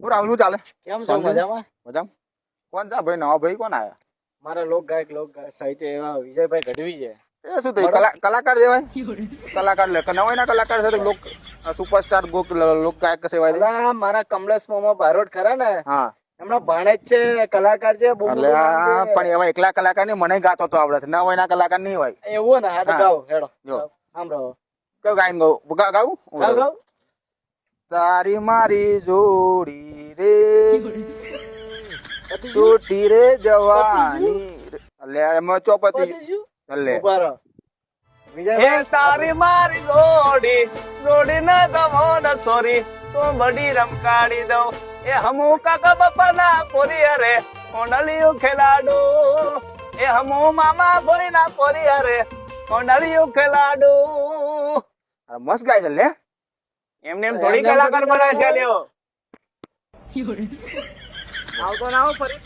હું રાહુલ નું ચાલે કેમ છો મજામાં? મજામાં કોણ છે ભાઈ નવા ભાઈ કોણ આયા મારા લોક ગાયક સાહિત્ય એવા વિજયભાઈ ગઢવી છે. એ શું થઈ કલાકાર જેવાય કલાકાર લે નવાઈ ના કલાકાર છે લોક સુપરસ્ટાર લોક ગાયક સેવાય અલા મારા કમલેશ મોમા બારોટ ખરા ને હા એમના ભાણેજ છે કલાકાર છે બહુ મોટું નામ છે. પણ એવા એકલા કલાકાર ની મને ગાતો તો આવડે છે નવાઈ ના કલાકાર નહીં હોય એવું ને હા તો ગાઓ હેડો જો. આમ રહો કયું ગાયન ગાવું ગાઓ ગાઓ તારી મારી જોડી રે છોટી રે જવાની લે એમાં ચોપતી લે ઉભા રહો હે વિજયભાઈ તારી મારી જોડી ન દમો ન સોરી તો બડી રમકાડી દઉં એ હમુ કાકા બાપા ના પોરી અરે કોંડલિયું ખેલાડો એ હમુ મામા ભોઈ ના પોરી અરે કોંડલિયું ખેલાડો મસ્ત ગાય છે લે એમને એમ થોડી કલાકાર બનાવે છે લ્યો આવતો ના આવો ફરી